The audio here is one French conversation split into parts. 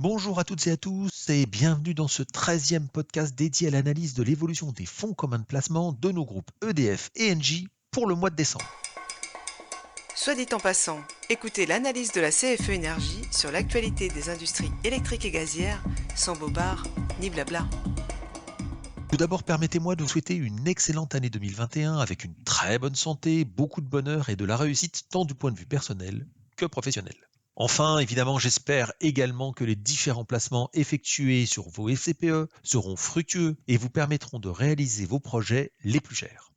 Bonjour à toutes et à tous et bienvenue dans ce 13e podcast dédié à l'analyse de l'évolution des fonds communs de placement de nos groupes EDF et Engie pour le mois de décembre. Soit dit en passant, écoutez l'analyse de la CFE Énergie sur l'actualité des industries électriques et gazières, sans bobard ni blabla. Tout d'abord, permettez-moi de vous souhaiter une excellente année 2021 avec une très bonne santé, beaucoup de bonheur et de la réussite tant du point de vue personnel que professionnel. Enfin, évidemment, j'espère également que les différents placements effectués sur vos FCPE seront fructueux et vous permettront de réaliser vos projets les plus chers.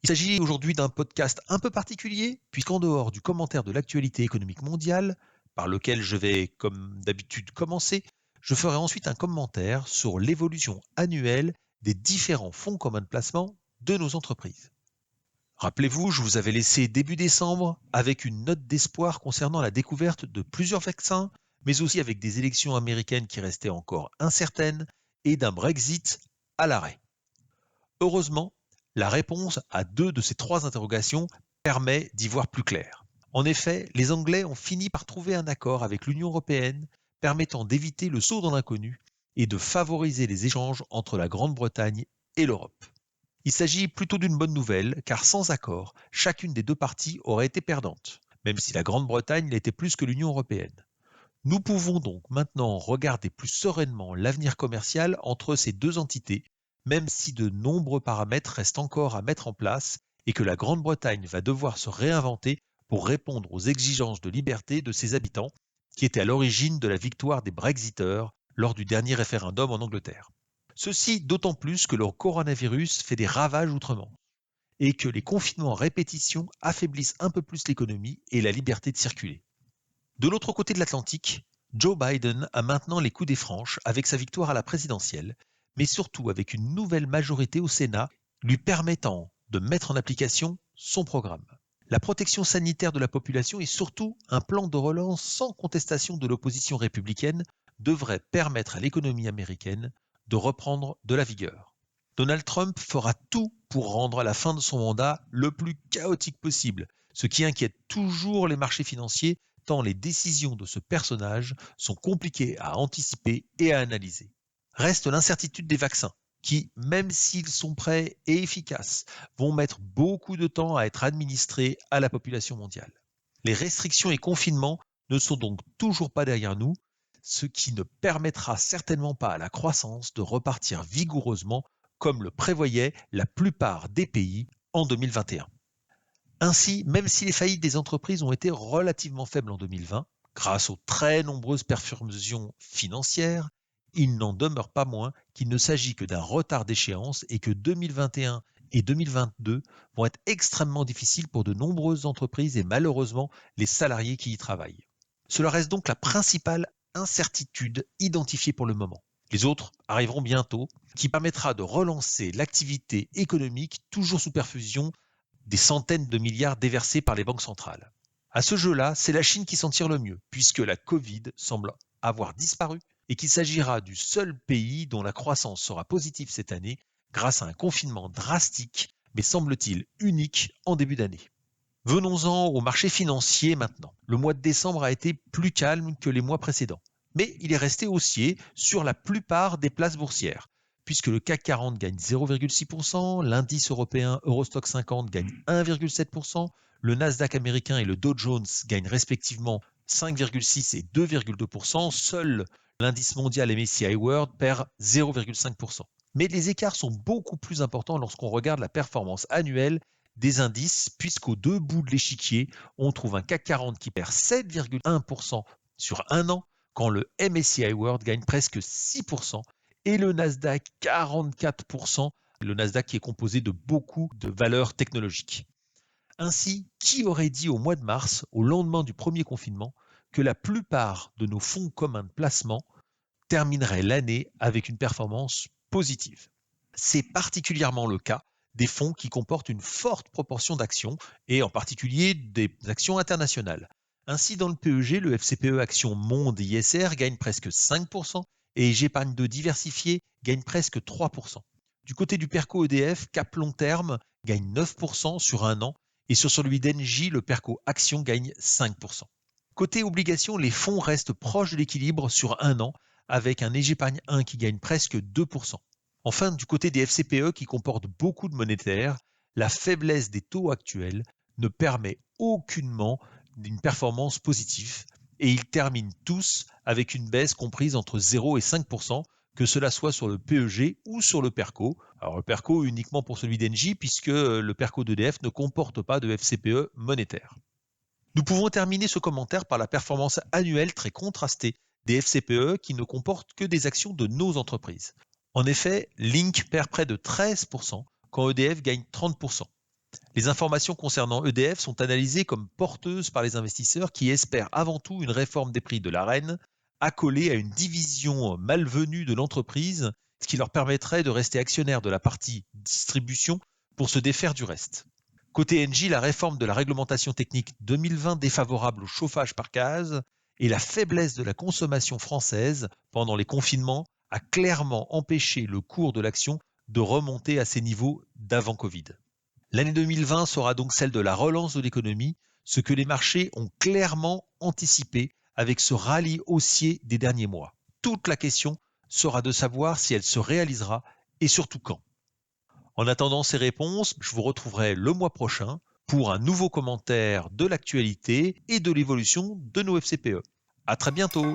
Il s'agit aujourd'hui d'un podcast un peu particulier, puisqu'en dehors du commentaire de l'actualité économique mondiale, par lequel je vais, comme d'habitude, commencer, je ferai ensuite un commentaire sur l'évolution annuelle des différents fonds communs de placement de nos entreprises. Rappelez-vous, je vous avais laissé début décembre avec une note d'espoir concernant la découverte de plusieurs vaccins, mais aussi avec des élections américaines qui restaient encore incertaines et d'un Brexit à l'arrêt. Heureusement, la réponse à 2 de ces 3 interrogations permet d'y voir plus clair. En effet, les Anglais ont fini par trouver un accord avec l'Union européenne permettant d'éviter le saut dans l'inconnu et de favoriser les échanges entre la Grande-Bretagne et l'Europe. Il s'agit plutôt d'une bonne nouvelle, car sans accord, chacune des deux parties aurait été perdante, même si la Grande-Bretagne l'était plus que l'Union européenne. Nous pouvons donc maintenant regarder plus sereinement l'avenir commercial entre ces deux entités, même si de nombreux paramètres restent encore à mettre en place et que la Grande-Bretagne va devoir se réinventer pour répondre aux exigences de liberté de ses habitants, qui étaient à l'origine de la victoire des Brexiteurs lors du dernier référendum en Angleterre. Ceci d'autant plus que le coronavirus fait des ravages outre-Manche et que les confinements à répétition affaiblissent un peu plus l'économie et la liberté de circuler. De l'autre côté de l'Atlantique, Joe Biden a maintenant les coups des franches avec sa victoire à la présidentielle, mais surtout avec une nouvelle majorité au Sénat lui permettant de mettre en application son programme. La protection sanitaire de la population et surtout un plan de relance sans contestation de l'opposition républicaine devrait permettre à l'économie américaine de reprendre de la vigueur. Donald Trump fera tout pour rendre la fin de son mandat le plus chaotique possible, ce qui inquiète toujours les marchés financiers tant les décisions de ce personnage sont compliquées à anticiper et à analyser. Reste l'incertitude des vaccins, qui, même s'ils sont prêts et efficaces, vont mettre beaucoup de temps à être administrés à la population mondiale. Les restrictions et confinements ne sont donc toujours pas derrière nous, ce qui ne permettra certainement pas à la croissance de repartir vigoureusement comme le prévoyaient la plupart des pays en 2021. Ainsi, même si les faillites des entreprises ont été relativement faibles en 2020, grâce aux très nombreuses perfusions financières, il n'en demeure pas moins qu'il ne s'agit que d'un retard d'échéance et que 2021 et 2022 vont être extrêmement difficiles pour de nombreuses entreprises et malheureusement les salariés qui y travaillent. Cela reste donc la principale incertitude identifiée pour le moment. Les autres arriveront bientôt, qui permettra de relancer l'activité économique toujours sous perfusion des centaines de milliards déversés par les banques centrales. À ce jeu-là, c'est la Chine qui s'en tire le mieux, puisque la Covid semble avoir disparu et qu'il s'agira du seul pays dont la croissance sera positive cette année grâce à un confinement drastique, mais semble-t-il unique en début d'année. Venons-en au marché financier maintenant. Le mois de décembre a été plus calme que les mois précédents, mais il est resté haussier sur la plupart des places boursières, puisque le CAC 40 gagne 0,6%, l'indice européen Eurostoxx 50 gagne 1,7%, le Nasdaq américain et le Dow Jones gagnent respectivement 5,6 et 2,2%, seul l'indice mondial MSCI World perd 0,5%. Mais les écarts sont beaucoup plus importants lorsqu'on regarde la performance annuelle des indices, puisqu'aux deux bouts de l'échiquier, on trouve un CAC 40 qui perd 7,1% sur un an, quand le MSCI World gagne presque 6%, et le Nasdaq 44%, le Nasdaq qui est composé de beaucoup de valeurs technologiques. Ainsi, qui aurait dit au mois de mars, au lendemain du premier confinement, que la plupart de nos fonds communs de placement termineraient l'année avec une performance positive? C'est particulièrement le cas des fonds qui comportent une forte proportion d'actions, et en particulier des actions internationales. Ainsi, dans le PEG, le FCPE Action Monde ISR gagne presque 5%, et J'épargne de diversifié gagne presque 3%. Du côté du Perco EDF, Cap Long Terme gagne 9% sur un an, et sur celui d'Engie, le Perco Action gagne 5%. Côté obligations, les fonds restent proches de l'équilibre sur un an, avec un épargne 1 qui gagne presque 2%. Enfin, du côté des FCPE qui comportent beaucoup de monétaires, la faiblesse des taux actuels ne permet aucunement d'une performance positive et ils terminent tous avec une baisse comprise entre 0 et 5%, que cela soit sur le PEG ou sur le PERCO. Alors le PERCO uniquement pour celui d'Engie puisque le PERCO d'EDF ne comporte pas de FCPE monétaire. Nous pouvons terminer ce commentaire par la performance annuelle très contrastée des FCPE qui ne comportent que des actions de nos entreprises. En effet, Link perd près de 13% quand EDF gagne 30%. Les informations concernant EDF sont analysées comme porteuses par les investisseurs qui espèrent avant tout une réforme des prix de l'AREN accolée à une division malvenue de l'entreprise, ce qui leur permettrait de rester actionnaires de la partie distribution pour se défaire du reste. Côté Engie, la réforme de la réglementation technique 2020 défavorable au chauffage par case et la faiblesse de la consommation française pendant les confinements a clairement empêché le cours de l'action de remonter à ses niveaux d'avant Covid. L'année 2020 sera donc celle de la relance de l'économie, ce que les marchés ont clairement anticipé avec ce rallye haussier des derniers mois. Toute la question sera de savoir si elle se réalisera et surtout quand. En attendant ces réponses, je vous retrouverai le mois prochain pour un nouveau commentaire de l'actualité et de l'évolution de nos FCPE. À très bientôt!